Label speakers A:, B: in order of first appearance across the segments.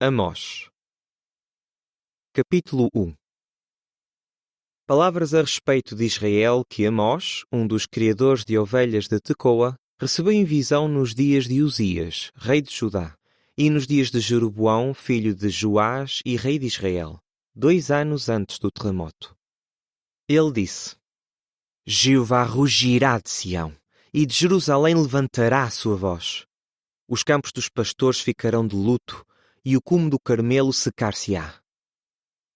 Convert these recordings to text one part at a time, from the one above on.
A: Amós. Capítulo 1. Palavras a respeito de Israel que Amós, um dos criadores de ovelhas de Tecoa, recebeu em visão nos dias de Uzias, rei de Judá, e nos dias de Jeroboão, filho de Joás e rei de Israel, 2 anos antes do terremoto. Ele disse: Jeová rugirá de Sião, e de Jerusalém levantará a sua voz. Os campos dos pastores ficarão de luto, e o cume do Carmelo secar-se-á.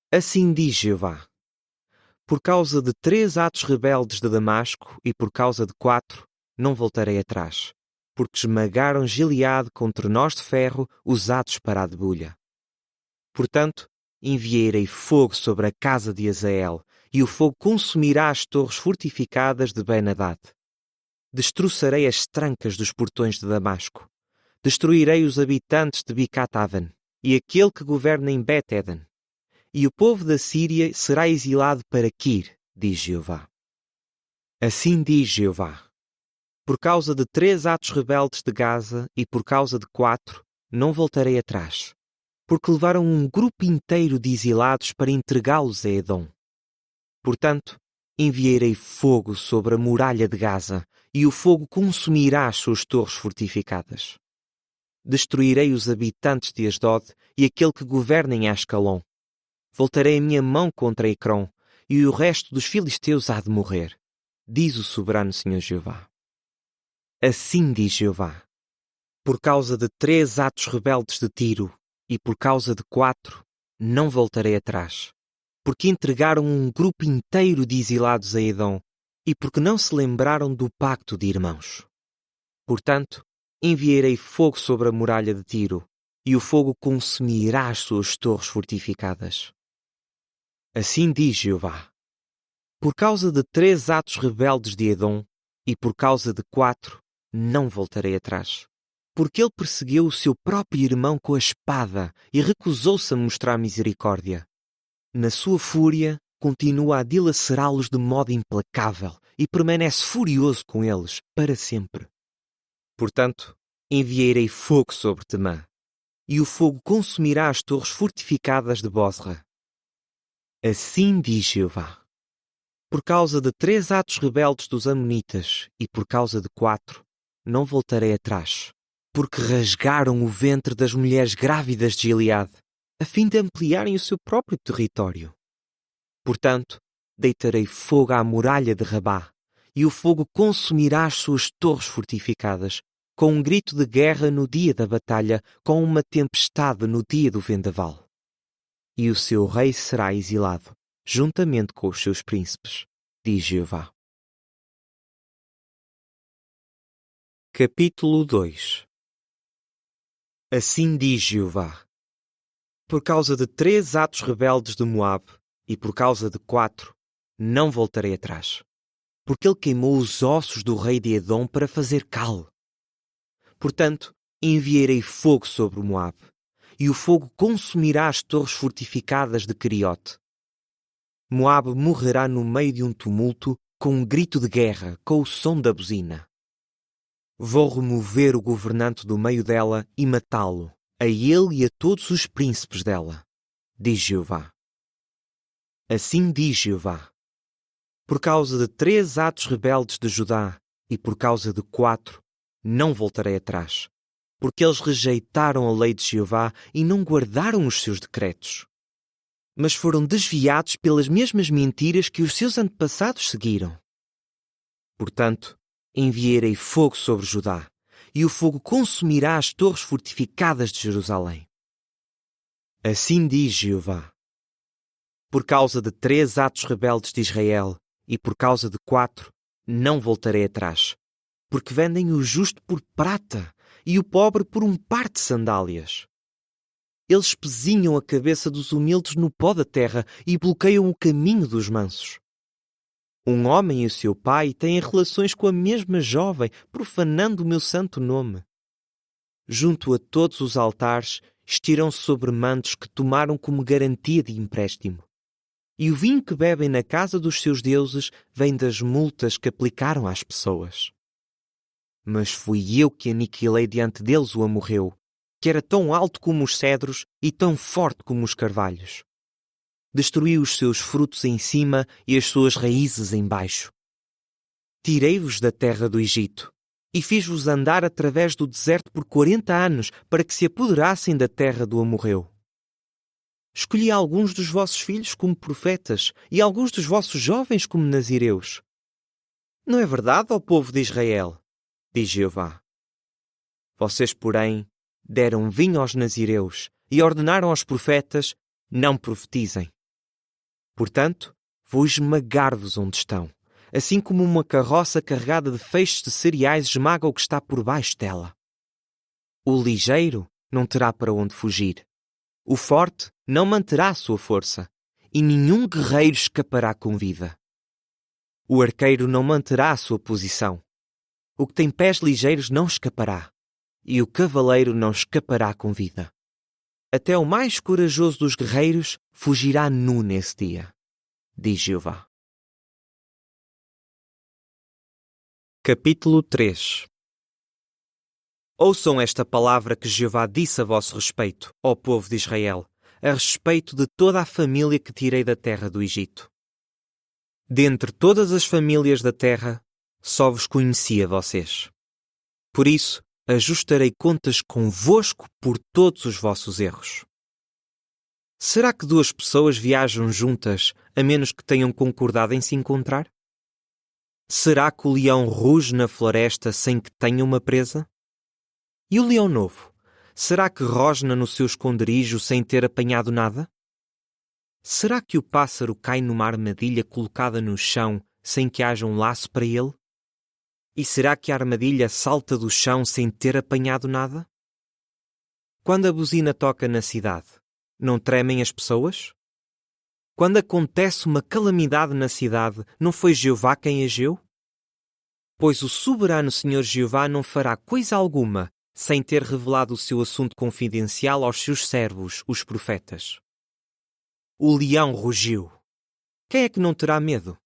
A: Assim diz Jeová: por causa de 3 atos rebeldes de Damasco e por causa de 4, não voltarei atrás, porque esmagaram Gileade com trenós de ferro usados para a debulha. Portanto, enviarei fogo sobre a casa de Azael, e o fogo consumirá as torres fortificadas de Ben-Hadad. Destroçarei as trancas dos portões de Damasco. Destruirei os habitantes de Bicataven e aquele que governa em Bet-Eden. E o povo da Síria será exilado para Quir, diz Jeová. Assim diz Jeová: por causa de 3 atos rebeldes de Gaza e por causa de 4, não voltarei atrás, porque levaram um grupo inteiro de exilados para entregá-los a Edom. Portanto, enviarei fogo sobre a muralha de Gaza, e o fogo consumirá as suas torres fortificadas. Destruirei os habitantes de Asdod e aquele que governa em Ascalon. Voltarei a minha mão contra Ecrom, e o resto dos filisteus há de morrer, diz o soberano Senhor Jeová. Assim diz Jeová: por causa de 3 atos rebeldes de Tiro, e por causa de 4, não voltarei atrás, porque entregaram um grupo inteiro de exilados a Edom, e porque não se lembraram do pacto de irmãos. Portanto, enviarei fogo sobre a muralha de Tiro, e o fogo consumirá as suas torres fortificadas. Assim diz Jeová: por causa de 3 atos rebeldes de Edom, e por causa de 4, não voltarei atrás. Porque ele perseguiu o seu próprio irmão com a espada e recusou-se a mostrar misericórdia. Na sua fúria, continua a dilacerá-los de modo implacável e permanece furioso com eles para sempre. Portanto, enviarei fogo sobre Temã, e o fogo consumirá as torres fortificadas de Bosra. Assim diz Jeová: por causa de 3 atos rebeldes dos Amonitas e por causa de 4, não voltarei atrás, porque rasgaram o ventre das mulheres grávidas de Gileade, a fim de ampliarem o seu próprio território. Portanto, deitarei fogo à muralha de Rabá, e o fogo consumirá as suas torres fortificadas, com um grito de guerra no dia da batalha, com uma tempestade no dia do vendaval. E o seu rei será exilado, juntamente com os seus príncipes, diz Jeová. Capítulo 2. Assim diz Jeová: por causa de 3 atos rebeldes de Moabe, e por causa de 4, não voltarei atrás, porque ele queimou os ossos do rei de Edom para fazer cal. Portanto, enviarei fogo sobre o Moabe, e o fogo consumirá as torres fortificadas de Queriote. Moabe morrerá no meio de um tumulto, com um grito de guerra, com o som da buzina. Vou remover o governante do meio dela e matá-lo, a ele e a todos os príncipes dela, diz Jeová. Assim diz Jeová: por causa de 3 atos rebeldes de Judá e por causa de 4, não voltarei atrás, porque eles rejeitaram a lei de Jeová e não guardaram os seus decretos, mas foram desviados pelas mesmas mentiras que os seus antepassados seguiram. Portanto, enviarei fogo sobre Judá, e o fogo consumirá as torres fortificadas de Jerusalém. Assim diz Jeová: por causa de 3 atos rebeldes de Israel e por causa de 4, não voltarei atrás, porque vendem o justo por prata e o pobre por um par de sandálias. Eles espezinham a cabeça dos humildes no pó da terra e bloqueiam o caminho dos mansos. Um homem e o seu pai têm relações com a mesma jovem, profanando o meu santo nome. Junto a todos os altares estiram-se sobre mantos que tomaram como garantia de empréstimo. E o vinho que bebem na casa dos seus deuses vem das multas que aplicaram às pessoas. Mas fui eu que aniquilei diante deles o amorreu, que era tão alto como os cedros e tão forte como os carvalhos. Destruí os seus frutos em cima e as suas raízes em baixo. Tirei-vos da terra do Egito e fiz-vos andar através do deserto por 40 anos para que se apoderassem da terra do amorreu. Escolhi alguns dos vossos filhos como profetas e alguns dos vossos jovens como nazireus. Não é verdade, ó povo de Israel? Diz Jeová. Vocês, porém, deram vinho aos nazireus e ordenaram aos profetas: não profetizem. Portanto, vou esmagar-vos onde estão, assim como uma carroça carregada de feixes de cereais esmaga o que está por baixo dela. O ligeiro não terá para onde fugir. O forte não manterá a sua força, e nenhum guerreiro escapará com vida. O arqueiro não manterá a sua posição. O que tem pés ligeiros não escapará, e o cavaleiro não escapará com vida. Até o mais corajoso dos guerreiros fugirá nu nesse dia, diz Jeová. Capítulo 3. Ouçam esta palavra que Jeová disse a vosso respeito, ó povo de Israel, a respeito de toda a família que tirei da terra do Egito. Dentre todas as famílias da terra, só vos conhecia vocês. Por isso, ajustarei contas convosco por todos os vossos erros. Será que duas pessoas viajam juntas, a menos que tenham concordado em se encontrar? Será que o leão ruge na floresta sem que tenha uma presa? E o leão novo, será que rosna no seu esconderijo sem ter apanhado nada? Será que o pássaro cai numa armadilha colocada no chão sem que haja um laço para ele? E será que a armadilha salta do chão sem ter apanhado nada? Quando a buzina toca na cidade, não tremem as pessoas? Quando acontece uma calamidade na cidade, não foi Jeová quem agiu? Pois o soberano Senhor Jeová não fará coisa alguma sem ter revelado o seu assunto confidencial aos seus servos, os profetas. O leão rugiu. Quem é que não terá medo?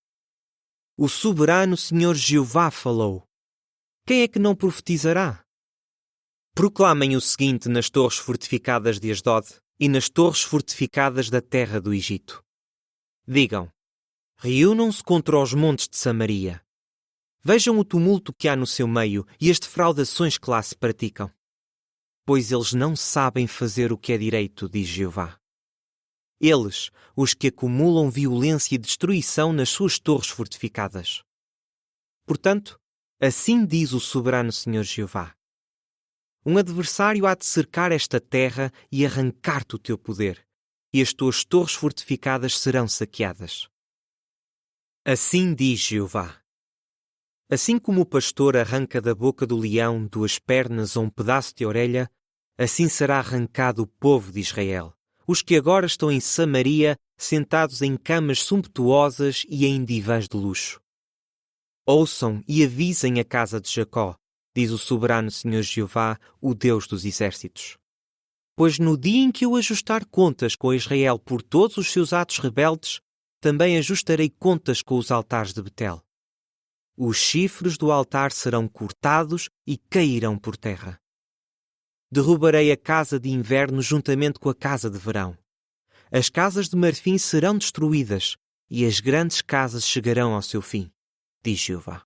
A: O soberano Senhor Jeová falou. Quem é que não profetizará? Proclamem o seguinte nas torres fortificadas de Asdod e nas torres fortificadas da terra do Egito. Digam: reúnam-se contra os montes de Samaria. Vejam o tumulto que há no seu meio e as defraudações que lá se praticam. Pois eles não sabem fazer o que é direito, diz Jeová. Eles, os que acumulam violência e destruição nas suas torres fortificadas. Portanto, assim diz o soberano Senhor Jeová. Um adversário há de cercar esta terra e arrancar-te o teu poder, e as tuas torres fortificadas serão saqueadas. Assim diz Jeová. Assim como o pastor arranca da boca do leão 2 pernas ou um pedaço de orelha, assim será arrancado o povo de Israel, os que agora estão em Samaria, sentados em camas sumptuosas e em divãs de luxo. Ouçam e avisem a casa de Jacó, diz o soberano Senhor Jeová, o Deus dos exércitos. Pois no dia em que eu ajustar contas com Israel por todos os seus atos rebeldes, também ajustarei contas com os altares de Betel. Os chifres do altar serão cortados e cairão por terra. Derrubarei a casa de inverno juntamente com a casa de verão. As casas de marfim serão destruídas e as grandes casas chegarão ao seu fim, diz Jeová.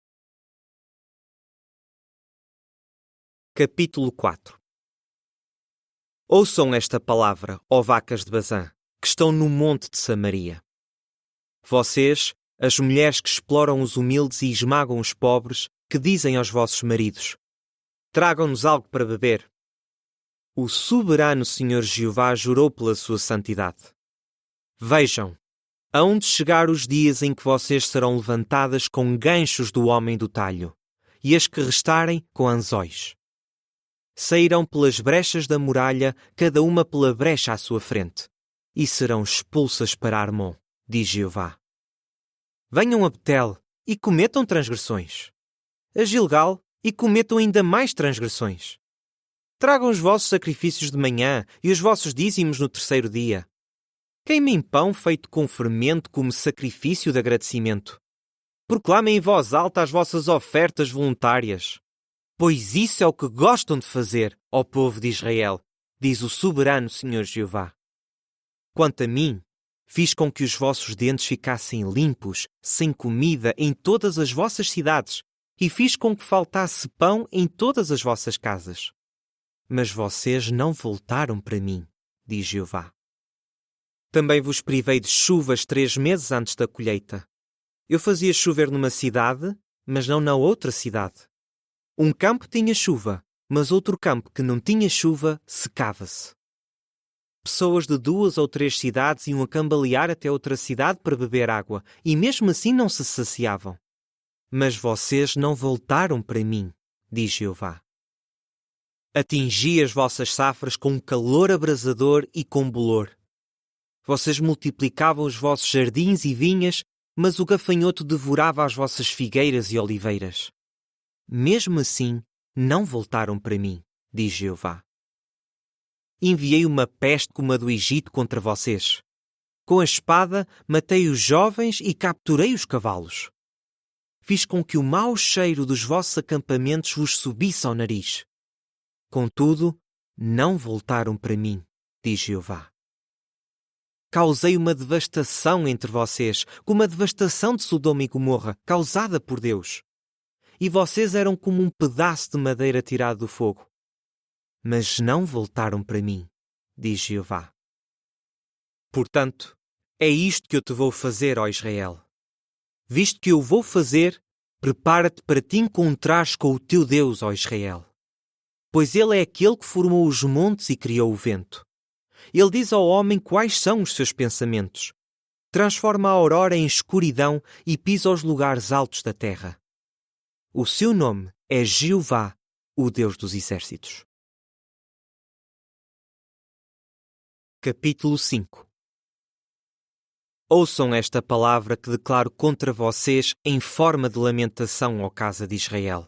A: Capítulo 4. Ouçam esta palavra, ó vacas de Bazã, que estão no monte de Samaria. Vocês, as mulheres que exploram os humildes e esmagam os pobres, que dizem aos vossos maridos: tragam-nos algo para beber. O soberano Senhor Jeová jurou pela sua santidade. Vejam, hão de chegar os dias em que vocês serão levantadas com ganchos do homem do talho, e as que restarem com anzóis. Sairão pelas brechas da muralha, cada uma pela brecha à sua frente, e serão expulsas para Armon, diz Jeová. Venham a Betel e cometam transgressões. A Gilgal e cometam ainda mais transgressões. Tragam os vossos sacrifícios de manhã e os vossos dízimos no 3º dia. Queimem pão feito com fermento como sacrifício de agradecimento. Proclamem em voz alta as vossas ofertas voluntárias. Pois isso é o que gostam de fazer, ó povo de Israel, diz o soberano Senhor Jeová. Quanto a mim, fiz com que os vossos dentes ficassem limpos, sem comida, em todas as vossas cidades, e fiz com que faltasse pão em todas as vossas casas. Mas vocês não voltaram para mim, diz Jeová. Também vos privei de chuvas 3 meses antes da colheita. Eu fazia chover numa cidade, mas não na outra cidade. Um campo tinha chuva, mas outro campo que não tinha chuva secava-se. Pessoas de 2 ou 3 cidades iam a cambalear até outra cidade para beber água, e mesmo assim não se saciavam. Mas vocês não voltaram para mim, diz Jeová. Atingi as vossas safras com calor abrasador e com bolor. Vocês multiplicavam os vossos jardins e vinhas, mas o gafanhoto devorava as vossas figueiras e oliveiras. Mesmo assim, não voltaram para mim, diz Jeová. Enviei uma peste como a do Egito contra vocês. Com a espada, matei os jovens e capturei os cavalos. Fiz com que o mau cheiro dos vossos acampamentos vos subisse ao nariz. Contudo, não voltaram para mim, diz Jeová. Causei uma devastação entre vocês, como a devastação de Sodoma e Gomorra, causada por Deus. E vocês eram como um pedaço de madeira tirado do fogo. Mas não voltaram para mim, diz Jeová. Portanto, é isto que eu te vou fazer, ó Israel. Visto que eu vou fazer, prepara-te para te encontrares com o teu Deus, ó Israel. Pois ele é aquele que formou os montes e criou o vento. Ele diz ao homem quais são os seus pensamentos. Transforma a aurora em escuridão e pisa os lugares altos da terra. O seu nome é Jeová, o Deus dos exércitos. Capítulo 5. Ouçam esta palavra que declaro contra vocês em forma de lamentação, ó casa de Israel.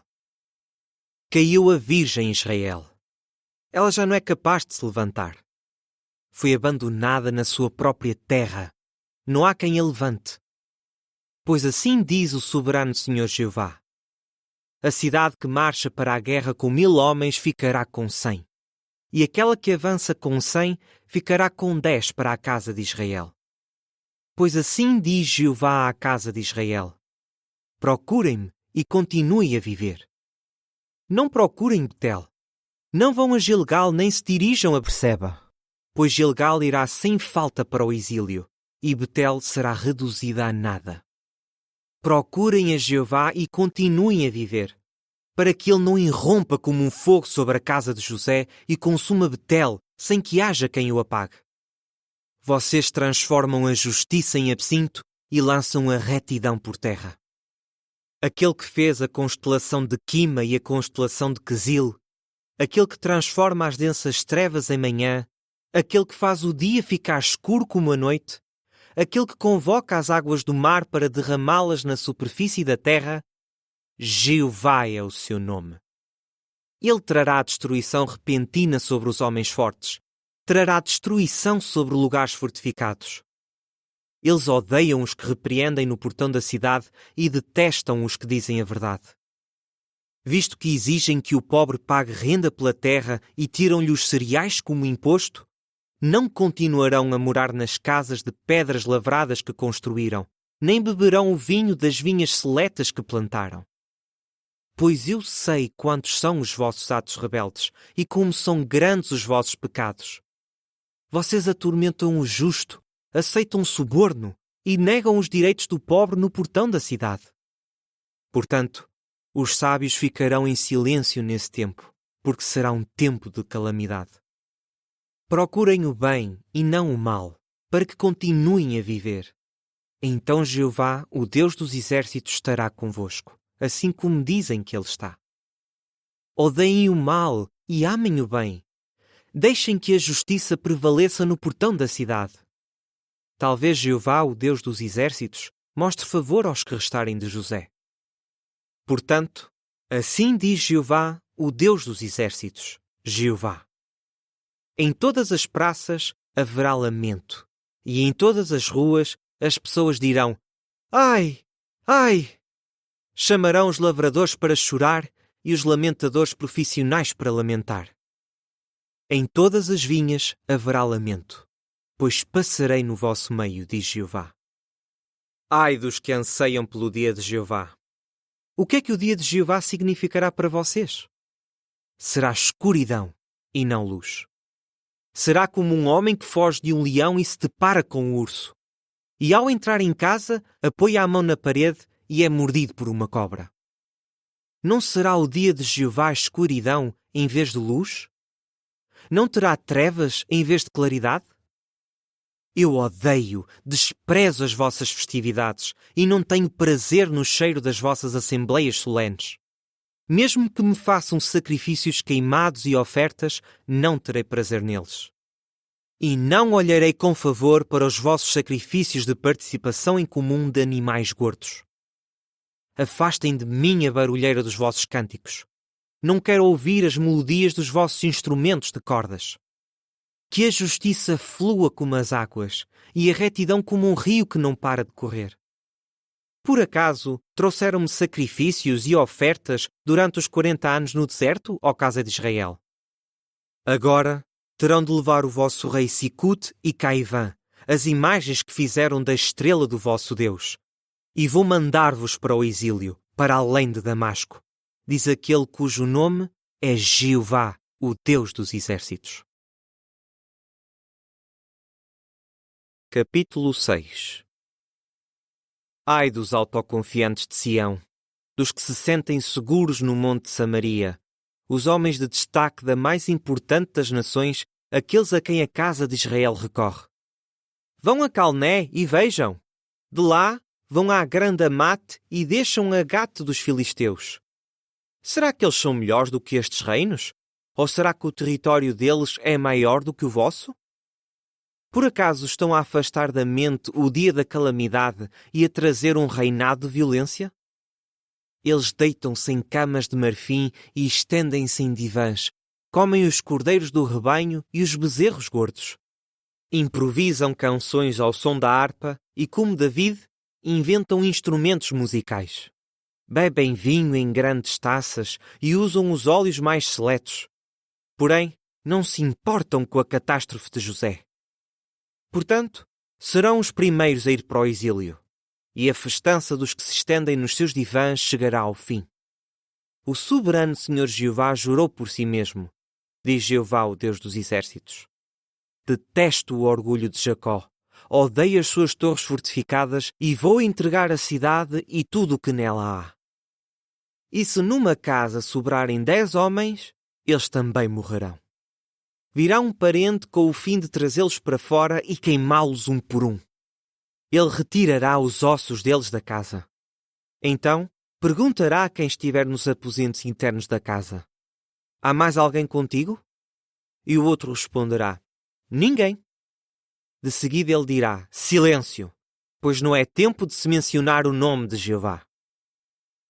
A: Caiu a virgem Israel. Ela já não é capaz de se levantar. Foi abandonada na sua própria terra. Não há quem a levante. Pois assim diz o soberano Senhor Jeová. A cidade que marcha para a guerra com 1000 homens ficará com 100. E aquela que avança com 100 ficará com 10 para a casa de Israel. Pois assim diz Jeová à casa de Israel. Procurem-me e continuem a viver. Não procurem Betel. Não vão a Gilgal nem se dirijam a Berseba. Pois Gilgal irá sem falta para o exílio, e Betel será reduzida a nada. Procurem a Jeová e continuem a viver, para que ele não irrompa como um fogo sobre a casa de José e consuma Betel, sem que haja quem o apague. Vocês transformam a justiça em absinto e lançam a retidão por terra. Aquele que fez a constelação de Quima e a constelação de Quezil, aquele que transforma as densas trevas em manhã, aquele que faz o dia ficar escuro como a noite, aquele que convoca as águas do mar para derramá-las na superfície da terra, Jeová é o seu nome. Ele trará destruição repentina sobre os homens fortes, trará destruição sobre lugares fortificados. Eles odeiam os que repreendem no portão da cidade e detestam os que dizem a verdade. Visto que exigem que o pobre pague renda pela terra e tiram-lhe os cereais como imposto, não continuarão a morar nas casas de pedras lavradas que construíram, nem beberão o vinho das vinhas seletas que plantaram. Pois eu sei quantos são os vossos atos rebeldes e como são grandes os vossos pecados. Vocês atormentam o justo, aceitam suborno e negam os direitos do pobre no portão da cidade. Portanto, os sábios ficarão em silêncio nesse tempo, porque será um tempo de calamidade. Procurem o bem e não o mal, para que continuem a viver. Então Jeová, o Deus dos exércitos, estará convosco, assim como dizem que Ele está. Odeiem o mal e amem o bem. Deixem que a justiça prevaleça no portão da cidade. Talvez Jeová, o Deus dos exércitos, mostre favor aos que restarem de José. Portanto, assim diz Jeová, o Deus dos exércitos, Jeová. Em todas as praças haverá lamento, e em todas as ruas as pessoas dirão: Ai! Ai! Chamarão os lavradores para chorar e os lamentadores profissionais para lamentar. Em todas as vinhas haverá lamento, pois passarei no vosso meio, diz Jeová. Ai dos que anseiam pelo dia de Jeová! O que é que o dia de Jeová significará para vocês? Será escuridão e não luz. Será como um homem que foge de um leão e se depara com um urso. E ao entrar em casa, apoia a mão na parede e é mordido por uma cobra. Não será o dia de Jeová escuridão em vez de luz? Não terá trevas em vez de claridade? Eu odeio, desprezo as vossas festividades e não tenho prazer no cheiro das vossas assembleias solenes. Mesmo que me façam sacrifícios queimados e ofertas, não terei prazer neles. E não olharei com favor para os vossos sacrifícios de participação em comum de animais gordos. Afastem de mim a barulheira dos vossos cânticos. Não quero ouvir as melodias dos vossos instrumentos de cordas. Que a justiça flua como as águas e a retidão como um rio que não para de correr. Por acaso trouxeram-me sacrifícios e ofertas durante os 40 anos no deserto, ó casa de Israel? Agora terão de levar o vosso rei Sicute e Caivã, as imagens que fizeram da estrela do vosso Deus, e vou mandar-vos para o exílio, para além de Damasco, diz aquele cujo nome é Jeová, o Deus dos exércitos. Capítulo 6. Ai dos autoconfiantes de Sião, dos que se sentem seguros no monte de Samaria, os homens de destaque da mais importante das nações, aqueles a quem a casa de Israel recorre. Vão a Calné e vejam. De lá vão à grande Amate e deixam a Gate dos filisteus. Será que eles são melhores do que estes reinos? Ou será que o território deles é maior do que o vosso? Por acaso estão a afastar da mente o dia da calamidade e a trazer um reinado de violência? Eles deitam-se em camas de marfim e estendem-se em divãs, comem os cordeiros do rebanho e os bezerros gordos. Improvisam canções ao som da harpa e, como David, inventam instrumentos musicais. Bebem vinho em grandes taças e usam os óleos mais seletos. Porém, não se importam com a catástrofe de José. Portanto, serão os primeiros a ir para o exílio, e a festança dos que se estendem nos seus divãs chegará ao fim. O soberano Senhor Jeová jurou por si mesmo, diz Jeová, o Deus dos exércitos. Detesto o orgulho de Jacó, odeio as suas torres fortificadas e vou entregar a cidade e tudo o que nela há. E se numa casa sobrarem 10 homens, eles também morrerão. Virá um parente com o fim de trazê-los para fora e queimá-los um por um. Ele retirará os ossos deles da casa. Então, perguntará a quem estiver nos aposentos internos da casa: há mais alguém contigo? E o outro responderá: ninguém. De seguida ele dirá: silêncio, pois não é tempo de se mencionar o nome de Jeová.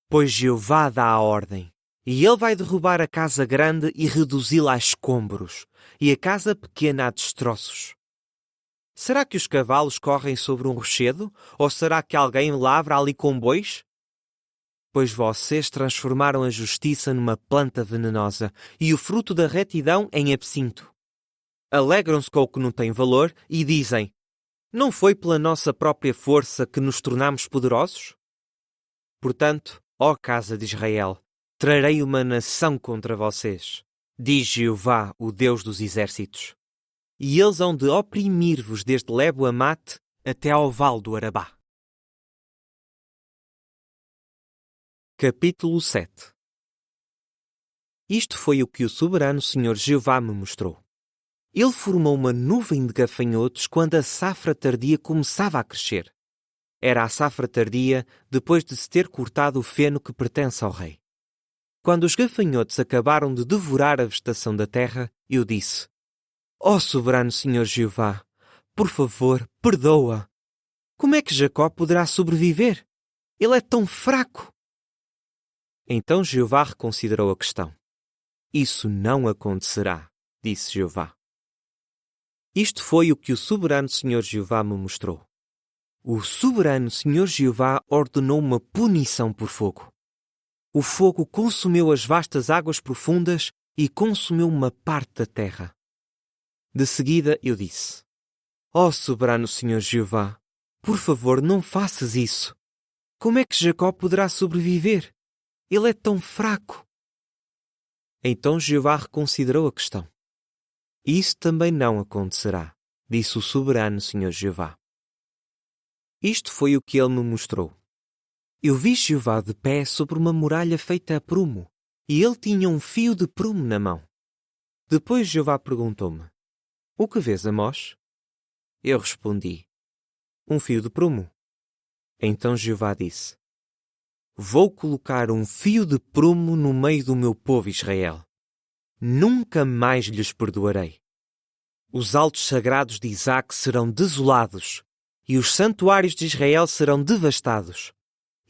A: Pois Jeová dá a ordem, e ele vai derrubar a casa grande e reduzi-la a escombros, e a casa pequena a destroços. Será que os cavalos correm sobre um rochedo? Ou será que alguém lavra ali com bois? Pois vocês transformaram a justiça numa planta venenosa e o fruto da retidão em absinto. Alegram-se com o que não tem valor e dizem: não foi pela nossa própria força que nos tornamos poderosos? Portanto, ó casa de Israel, trarei uma nação contra vocês, diz Jeová, o Deus dos exércitos. E eles hão de oprimir-vos desde Lebo-Amate até ao vale do Arabá. Capítulo 7. Isto foi o que o soberano Senhor Jeová me mostrou. Ele formou uma nuvem de gafanhotos quando a safra tardia começava a crescer. Era a safra tardia depois de se ter cortado o feno que pertence ao rei. Quando os gafanhotos acabaram de devorar a vegetação da terra, eu disse: ó soberano Senhor Jeová, por favor, perdoa. Como é que Jacó poderá sobreviver? Ele é tão fraco. Então Jeová reconsiderou a questão. Isso não acontecerá, disse Jeová. Isto foi o que o soberano Senhor Jeová me mostrou. O soberano Senhor Jeová ordenou uma punição por fogo. O fogo consumiu as vastas águas profundas e consumiu uma parte da terra. De seguida eu disse: Ó soberano Senhor Jeová, por favor, não faças isso. Como é que Jacó poderá sobreviver? Ele é tão fraco. Então Jeová reconsiderou a questão. Isso também não acontecerá, disse o soberano Senhor Jeová. Isto foi o que ele me mostrou. Eu vi Jeová de pé sobre uma muralha feita a prumo, e ele tinha um fio de prumo na mão. Depois Jeová perguntou-me: O que vês, Amós? Eu respondi: Um fio de prumo. Então Jeová disse: Vou colocar um fio de prumo no meio do meu povo Israel. Nunca mais lhes perdoarei. Os altos sagrados de Isaque serão desolados, e os santuários de Israel serão devastados.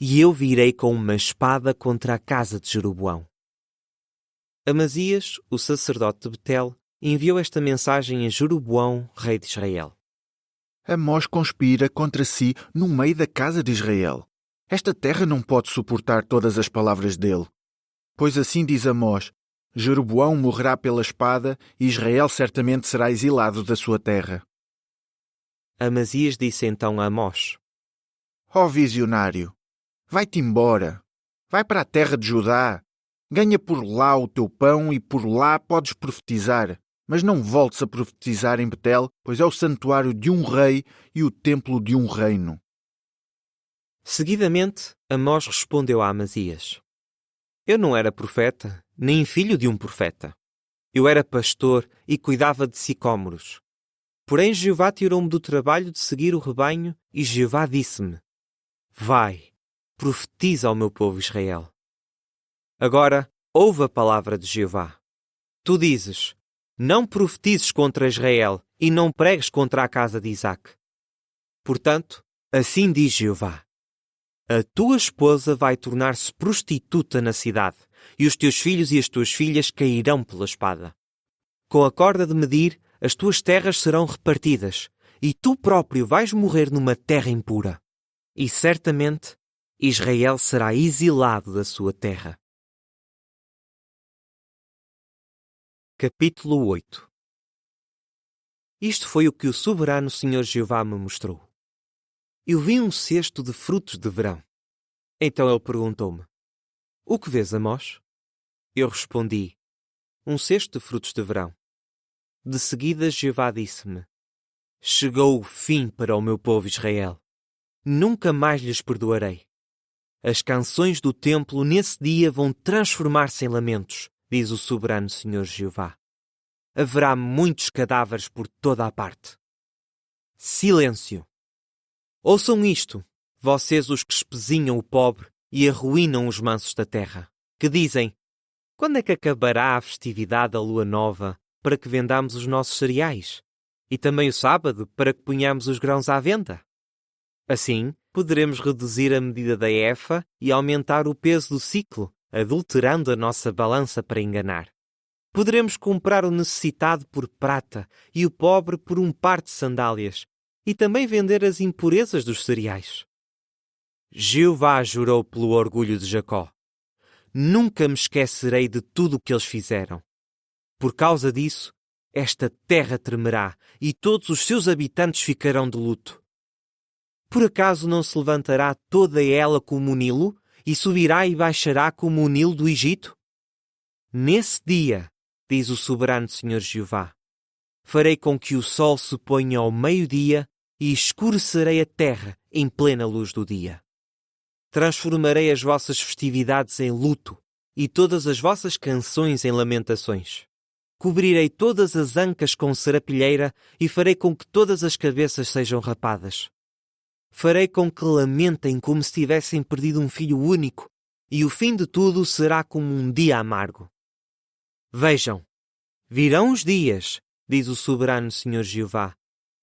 A: E eu virei com uma espada contra a casa de Jeroboão. Amazias, o sacerdote de Betel, enviou esta mensagem a Jeroboão, rei de Israel.
B: Amós conspira contra si no meio da casa de Israel. Esta terra não pode suportar todas as palavras dele. Pois assim diz Amós: Jeroboão morrerá pela espada e Israel certamente será exilado da sua terra.
A: Amazias disse então a Amós:
B: Ó visionário, vai-te embora. Vai para a terra de Judá. Ganha por lá o teu pão e por lá podes profetizar. Mas não voltes a profetizar em Betel, pois é o santuário de um rei e o templo de um reino.
A: Seguidamente, Amós respondeu a Amazias: Eu não era profeta, nem filho de um profeta. Eu era pastor e cuidava de sicômoros. Porém Jeová tirou-me do trabalho de seguir o rebanho e Jeová disse-me: Vai, profetiza ao meu povo Israel. Agora, ouve a palavra de Jeová. Tu dizes: Não profetizes contra Israel e não pregues contra a casa de Isaque. Portanto, assim diz Jeová: A tua esposa vai tornar-se prostituta na cidade, e os teus filhos e as tuas filhas cairão pela espada. Com a corda de medir, as tuas terras serão repartidas, e tu próprio vais morrer numa terra impura. E certamente Israel será exilado da sua terra. Capítulo 8. Isto foi o que o soberano Senhor Jeová me mostrou. Eu vi um cesto de frutos de verão. Então ele perguntou-me: O que vês, Amós? Eu respondi: Um cesto de frutos de verão. De seguida Jeová disse-me: Chegou o fim para o meu povo Israel. Nunca mais lhes perdoarei. As canções do templo nesse dia vão transformar-se em lamentos, diz o soberano Senhor Jeová. Haverá muitos cadáveres por toda a parte. Silêncio! Ouçam isto, vocês os que espezinham o pobre e arruinam os mansos da terra, que dizem: Quando é que acabará a festividade da lua nova para que vendamos os nossos cereais? E também o sábado para que ponhamos os grãos à venda? Assim, poderemos reduzir a medida da efa e aumentar o peso do ciclo, adulterando a nossa balança para enganar. Poderemos comprar o necessitado por prata e o pobre por um par de sandálias, e também vender as impurezas dos cereais. Jeová jurou pelo orgulho de Jacó: Nunca me esquecerei de tudo o que eles fizeram. Por causa disso, esta terra tremerá e todos os seus habitantes ficarão de luto. Por acaso não se levantará toda ela como o Nilo e subirá e baixará como o Nilo do Egito? Nesse dia, diz o soberano Senhor Jeová, farei com que o sol se ponha ao meio-dia e escurecerei a terra em plena luz do dia. Transformarei as vossas festividades em luto e todas as vossas canções em lamentações. Cobrirei todas as ancas com serapilheira e farei com que todas as cabeças sejam rapadas. Farei com que lamentem como se tivessem perdido um filho único, e o fim de tudo será como um dia amargo. Vejam, virão os dias, diz o soberano Senhor Jeová,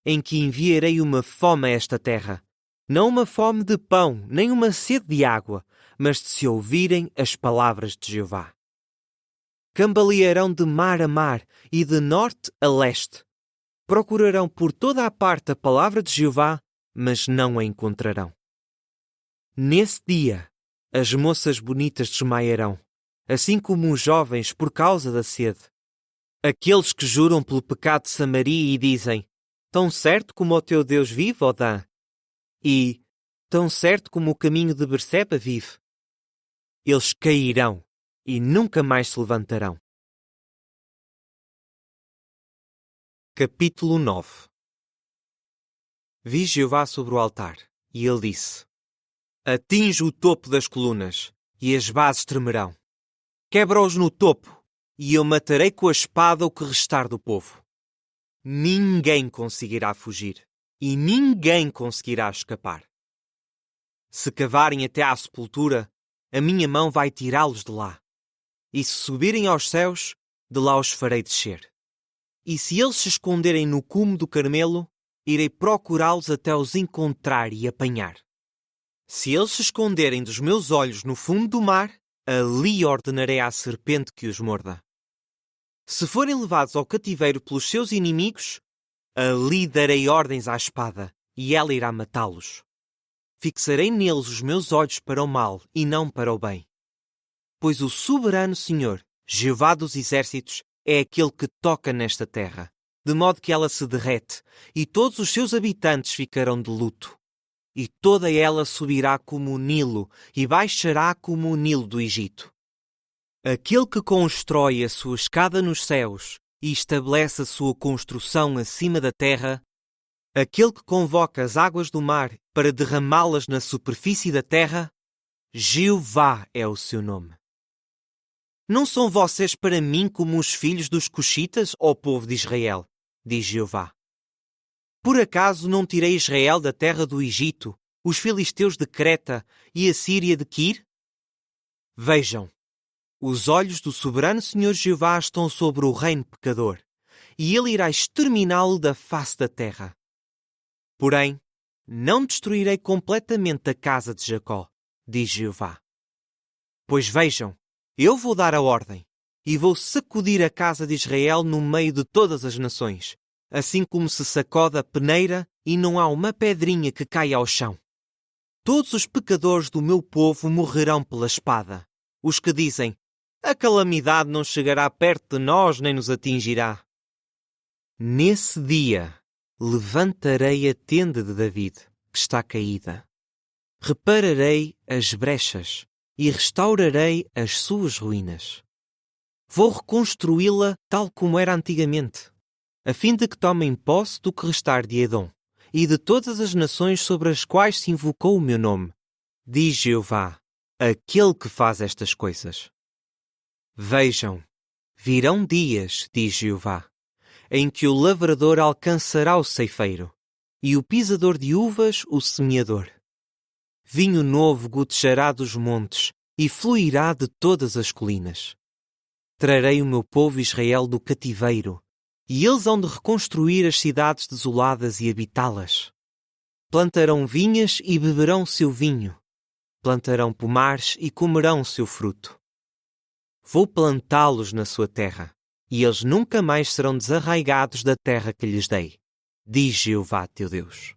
A: em que enviarei uma fome a esta terra, não uma fome de pão, nem uma sede de água, mas de se ouvirem as palavras de Jeová. Cambalearão de mar a mar e de norte a leste. Procurarão por toda a parte a palavra de Jeová, mas não a encontrarão. Nesse dia, as moças bonitas desmaiarão, assim como os jovens por causa da sede. Aqueles que juram pelo pecado de Samaria e dizem: tão certo como o teu Deus vive, ó Dan, e tão certo como o caminho de Berseba vive, eles cairão e nunca mais se levantarão. Capítulo 9. Vi Jeová sobre o altar, e ele disse: atinge o topo das colunas, e as bases tremerão. Quebra-os no topo, e eu matarei com a espada o que restar do povo. Ninguém conseguirá fugir, e ninguém conseguirá escapar. Se cavarem até à sepultura, a minha mão vai tirá-los de lá. E se subirem aos céus, de lá os farei descer. E se eles se esconderem no cume do Carmelo, irei procurá-los até os encontrar e apanhar. Se eles se esconderem dos meus olhos no fundo do mar, ali ordenarei à serpente que os morda. Se forem levados ao cativeiro pelos seus inimigos, ali darei ordens à espada, e ela irá matá-los. Fixarei neles os meus olhos para o mal e não para o bem. Pois o soberano Senhor, Jeová dos exércitos, é aquele que toca nesta terra, de modo que ela se derrete, e todos os seus habitantes ficarão de luto. E toda ela subirá como o Nilo, e baixará como o Nilo do Egito. Aquele que constrói a sua escada nos céus e estabelece a sua construção acima da terra, aquele que convoca as águas do mar para derramá-las na superfície da terra, Jeová é o seu nome. Não são vocês para mim como os filhos dos cuxitas, ó povo de Israel, diz Jeová. Por acaso não tirei Israel da terra do Egito, os filisteus de Creta e a Síria de Quir? Vejam, os olhos do soberano Senhor Jeová estão sobre o reino pecador, e ele irá exterminá-lo da face da terra. Porém, não destruirei completamente a casa de Jacó, diz Jeová. Pois vejam, eu vou dar a ordem, e vou sacudir a casa de Israel no meio de todas as nações, assim como se sacode a peneira e não há uma pedrinha que caia ao chão. Todos os pecadores do meu povo morrerão pela espada. Os que dizem: a calamidade não chegará perto de nós nem nos atingirá. Nesse dia levantarei a tenda de David, que está caída. Repararei as brechas e restaurarei as suas ruínas. Vou reconstruí-la tal como era antigamente, a fim de que tomem posse do que restar de Edom e de todas as nações sobre as quais se invocou o meu nome, diz Jeová, aquele que faz estas coisas. Vejam, virão dias, diz Jeová, em que o lavrador alcançará o ceifeiro e o pisador de uvas o semeador. Vinho novo gotejará dos montes e fluirá de todas as colinas. Trarei o meu povo Israel do cativeiro, e eles hão de reconstruir as cidades desoladas e habitá-las. Plantarão vinhas e beberão seu vinho. Plantarão pomares e comerão seu fruto. Vou plantá-los na sua terra, e eles nunca mais serão desarraigados da terra que lhes dei, diz Jeová teu Deus.